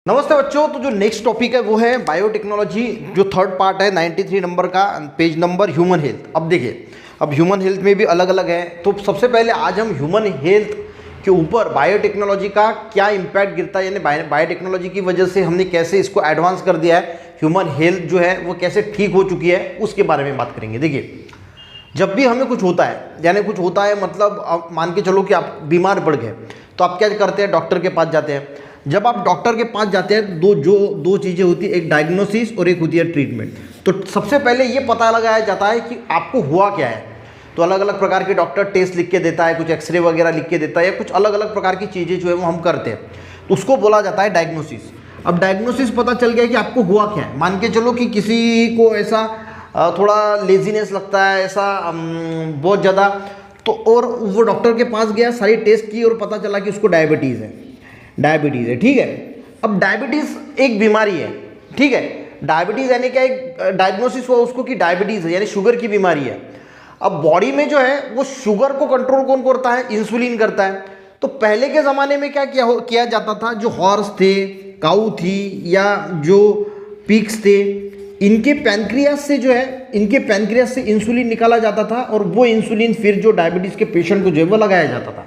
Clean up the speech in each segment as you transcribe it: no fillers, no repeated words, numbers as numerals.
नमस्ते बच्चों। तो जो नेक्स्ट टॉपिक है वो है बायोटेक्नोलॉजी, जो थर्ड पार्ट है 93 नंबर का, पेज नंबर ह्यूमन हेल्थ। अब देखिए, अब ह्यूमन हेल्थ में भी अलग अलग है। तो सबसे पहले आज हम ह्यूमन हेल्थ के ऊपर बायोटेक्नोलॉजी का क्या इम्पैक्ट गिरता है, यानी बायोटेक्नोलॉजी की वजह से हमने कैसे इसको एडवांस कर दिया है, ह्यूमन हेल्थ जो है वो कैसे ठीक हो चुकी है, उसके बारे में बात करेंगे। देखिए, जब भी हमें कुछ होता है, यानी कुछ होता है मतलब आप मान के चलो कि आप बीमार पड़ गए, तो आप क्या करते हैं, डॉक्टर के पास जाते हैं। जब आप डॉक्टर के पास जाते हैं दो चीज़ें होती है, एक डायग्नोसिस और एक होती है ट्रीटमेंट। तो सबसे पहले ये पता लगाया जाता है कि आपको हुआ क्या है। तो अलग अलग प्रकार के डॉक्टर टेस्ट लिख के देता है, कुछ एक्सरे वगैरह लिख के देता है, या कुछ अलग अलग प्रकार की चीज़ें जो है वो हम करते हैं, तो उसको बोला जाता है डायग्नोसिस। अब डायग्नोसिस पता चल गया कि आपको हुआ क्या है। मान के चलो कि किसी को ऐसा थोड़ा लेजीनेस लगता है, ऐसा बहुत ज़्यादा, तो और वो डॉक्टर के पास गया, सारी टेस्ट की और पता चला कि उसको डायबिटीज़ है, ठीक है। अब डायबिटीज़ एक बीमारी है, ठीक है। डायबिटीज़ यानी क्या, एक डायग्नोसिस हुआ उसको कि डायबिटीज़ है, यानी शुगर की बीमारी है। अब बॉडी में जो है वो शुगर को कंट्रोल कौन करता है, इंसुलिन करता है। तो पहले के ज़माने में क्या किया जाता था, जो हॉर्स थे, काऊ थी, या जो पिग्स थे, इनके पैनक्रियास से जो है, इनके पैनक्रियास से इंसुलिन निकाला जाता था, और वो इंसुलिन फिर जो डायबिटीज़ के पेशेंट को जो है वो लगाया जाता था,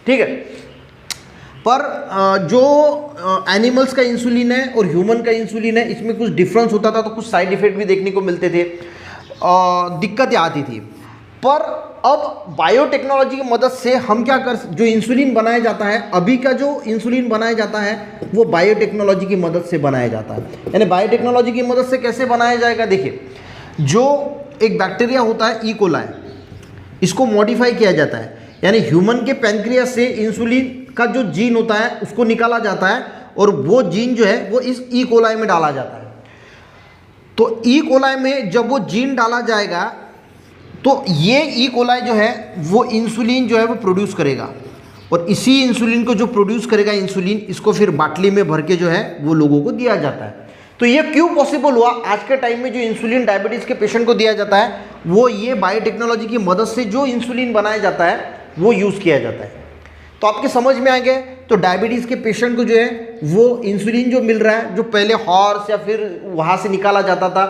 ठीक है। पर जो एनिमल्स का इंसुलिन है और ह्यूमन का इंसुलिन है, इसमें कुछ डिफरेंस होता था, तो कुछ साइड इफेक्ट भी देखने को मिलते थे, दिक्कतें आती थी। पर अब बायोटेक्नोलॉजी की मदद से हम क्या कर, जो इंसुलिन बनाया जाता है, अभी का जो इंसुलिन बनाया जाता है वो बायोटेक्नोलॉजी की मदद से बनाया जाता है। यानी बायोटेक्नोलॉजी की मदद से कैसे बनाया जाएगा, देखिए, जो एक बैक्टीरिया होता है ई कोलाई, इसको मॉडिफाई किया जाता है, यानी ह्यूमन के पैनक्रियास से इंसुलिन का जो जीन होता है उसको निकाला जाता है, और वो जीन जो है वो इस ई कोलाई में डाला जाता है। तो ई कोलाई में जब वो जीन डाला जाएगा, तो ये ई कोलाई जो है वो इंसुलिन जो है वो प्रोड्यूस करेगा, और इसी इंसुलिन को जो प्रोड्यूस करेगा इंसुलिन, इसको फिर बाटली में भर के जो है वो लोगों को दिया जाता है। तो ये क्यों पॉसिबल हुआ, आज के टाइम में जो इंसुलिन डायबिटीज़ के पेशेंट को दिया जाता है, वो ये बायोटेक्नोलॉजी की मदद से जो इंसुलिन बनाया जाता है वो यूज़ किया जाता है। तो आपके समझ में आ गए। तो डायबिटीज़ के पेशेंट को जो है वो इंसुलिन जो मिल रहा है, जो पहले हॉर्स या फिर वहाँ से निकाला जाता था,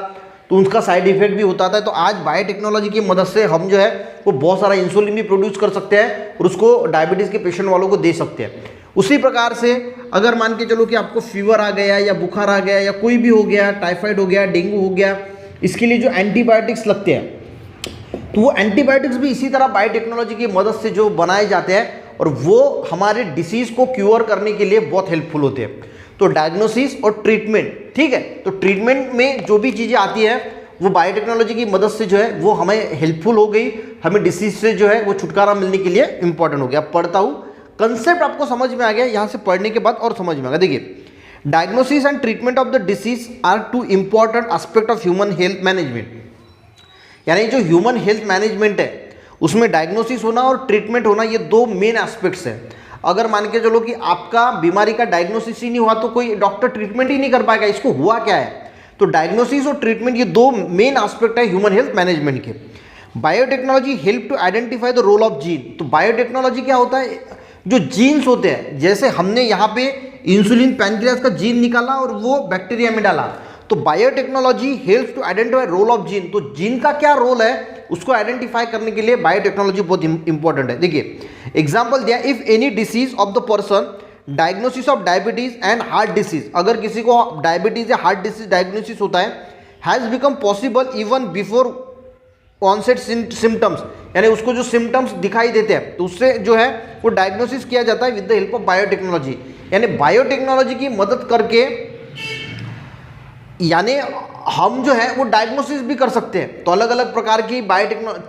तो उसका साइड इफेक्ट भी होता था। तो आज बायोटेक्नोलॉजी की मदद से हम जो है वो बहुत सारा इंसुलिन भी प्रोड्यूस कर सकते हैं और उसको डायबिटीज़ के पेशेंट वालों को दे सकते हैं। उसी प्रकार से अगर मान के चलो कि आपको फीवर आ गया, या बुखार आ गया, या कोई भी हो गया, टाइफाइड हो गया, डेंगू हो गया, इसके लिए जो एंटीबायोटिक्स लगते हैं, तो वो एंटीबायोटिक्स भी इसी तरह बायोटेक्नोलॉजी की मदद से जो बनाए जाते हैं, और वो हमारे डिसीज़ को क्योर करने के लिए बहुत हेल्पफुल होते हैं। तो डायग्नोसिस और ट्रीटमेंट, ठीक है। तो ट्रीटमेंट में जो भी चीज़ें आती है वो बायोटेक्नोलॉजी की मदद से जो है वो हमें हेल्पफुल हो गई, हमें डिसीज से जो है वो छुटकारा मिलने के लिए इंपॉर्टेंट हो गया। पढ़ता हूँ, कंसेप्ट आपको समझ में आ गया, यहाँ से पढ़ने के बाद और समझ में आ गया। देखिए, diagnosis and treatment of the disease are two important aspect of human health management. यानी जो ह्यूमन हेल्थ मैनेजमेंट है उसमें डायग्नोसिस होना और ट्रीटमेंट होना, ये दो मेन एस्पेक्ट्स हैं। अगर मान के चलो कि आपका बीमारी का डायग्नोसिस ही नहीं हुआ तो कोई डॉक्टर ट्रीटमेंट ही नहीं कर पाएगा, इसको हुआ क्या है। तो डायग्नोसिस और ट्रीटमेंट ये दो मेन एस्पेक्ट है ह्यूमन हेल्थ मैनेजमेंट के। Biotechnology help to identify the role of gene. तो बायोटेक्नोलॉजी क्या होता है, जो जीन्स होते हैं, जैसे हमने यहाँ पे इंसुलिन पैनक्रियास का जीन निकाला और वो बैक्टीरिया में डाला, तो biotechnology helps to identify role of gene. तो जीन का क्या रोल है उसको आइडेंटिफाई करने के लिए बायोटेक्नोलॉजी बहुत इंपॉर्टेंट है। देखिए, एग्जांपल दिया, if any disease of the person, diagnosis of diabetes and heart disease, अगर किसी को डायबिटीज या हार्ट डिसीज डायग्नोसिस होता है, has become possible even before onset symptoms, यानी उसको जो सिम्टम्स दिखाई देते हैं तो उससे जो है वो डायग्नोसिस किया जाता है with the help of biotechnology. यानी बायोटेक्नोलॉजी की मदद करके, यानी हम जो है वो डायग्नोसिस भी कर सकते हैं। तो अलग अलग प्रकार की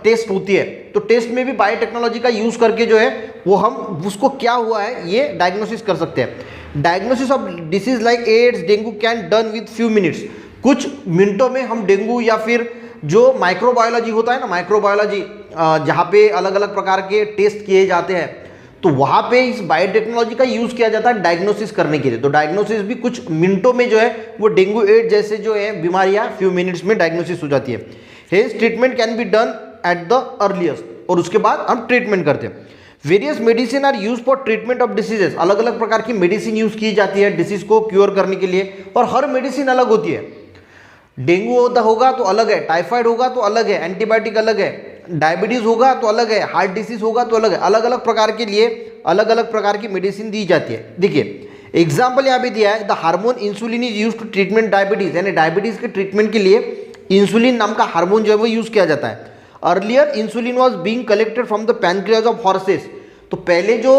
टेस्ट होती है, तो टेस्ट में भी बायोटेक्नोलॉजी का यूज़ करके जो है वो हम उसको क्या हुआ है ये डायग्नोसिस कर सकते हैं। Diagnosis of disease like AIDS, dengue can done with few minutes. कुछ मिनटों में हम डेंगू या फिर जो माइक्रोबायोलॉजी होता है ना, माइक्रोबायोलॉजी जहाँ पे अलग अलग प्रकार के टेस्ट किए जाते हैं, तो वहाँ पे इस बायोटेक्नोलॉजी का यूज़ किया जाता है डायग्नोसिस करने के लिए। तो डायग्नोसिस भी कुछ मिनटों में जो है वो डेंगू एड्स जैसे जो है बीमारियाँ फ्यू मिनट्स में डायग्नोसिस हो जाती है। Hence treatment can be done at the earliest, और उसके बाद हम ट्रीटमेंट करते हैं। Various medicine are use for treatment of diseases, अलग अलग प्रकार की मेडिसिन यूज की जाती है डिसीज को क्योर करने के लिए, और हर मेडिसिन अलग होती है। डेंगू होगा तो अलग है, टाइफाइड होगा तो अलग है, एंटीबायोटिक अलग है, डायबिटीज होगा तो अलग है, हार्ट डिसीज होगा तो अलग है, अलग अलग प्रकार के लिए अलग अलग प्रकार की मेडिसिन दी जाती है। देखिए एग्जाम्पल यहाँ पे दिया है, the hormone insulin is use to treatment diabetes, यानी डायबिटीज के ट्रीटमेंट के लिए इंसुलिन नाम का हार्मोन जो है वो यूज किया जाता है। Earlier insulin was being collected from the pancreas of horses, तो पहले जो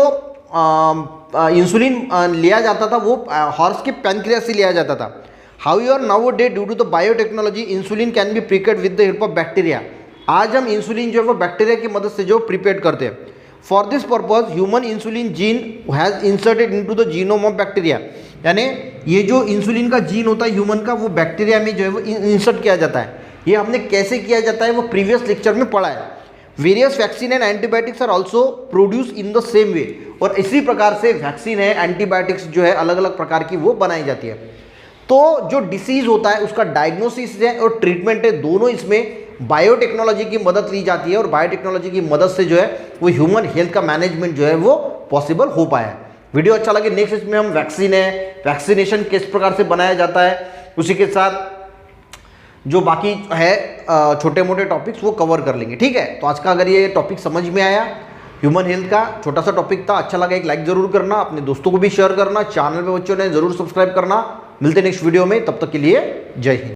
इंसुलिन लिया जाता था वो हॉर्स के पैनक्रियाज से लिया जाता था। However nowadays due to the biotechnology insulin can be prepared with the help of bacteria, आज हम इंसुलिन जो है वो बैक्टीरिया की मदद से जो प्रिपेयर करते हैं। For this purpose human insulin gene has inserted into the genome of bacteria, यानी ये जो इंसुलिन का जीन होता है ह्यूमन का वो बैक्टीरिया में जो है वो इंसर्ट किया जाता है। ये हमने कैसे किया जाता है वो प्रीवियस लेक्चर में पढ़ा है। Various vaccine and antibiotics are also produce in the same way, और इसी प्रकार से वैक्सीन है, एंटीबायोटिक्स जो है अलग अलग प्रकार की वो बनाई जाती है। तो जो डिसीज होता है उसका डायग्नोसिस है और ट्रीटमेंट है, दोनों इसमें बायोटेक्नोलॉजी की मदद ली जाती है, और बायोटेक्नोलॉजी की मदद से जो है वो ह्यूमन हेल्थ का मैनेजमेंट जो है वो पॉसिबल हो पाया है। वीडियो अच्छा लगे नेक्स्ट इसमें हम वैक्सीन है, वैक्सीनेशन किस प्रकार से बनाया जाता है, उसी के साथ जो बाकी है छोटे मोटे टॉपिक्स वो कवर कर लेंगे। ठीक है, तो आज का अगर ये टॉपिक समझ में आया, ह्यूमन हेल्थ का छोटा सा टॉपिक था, अच्छा लगा एक लाइक जरूर करना, अपने दोस्तों को भी शेयर करना, चैनल पे बच्चों ने जरूर सब्सक्राइब करना। मिलते हैं नेक्स्ट वीडियो में, तब तक के लिए जय हिंद।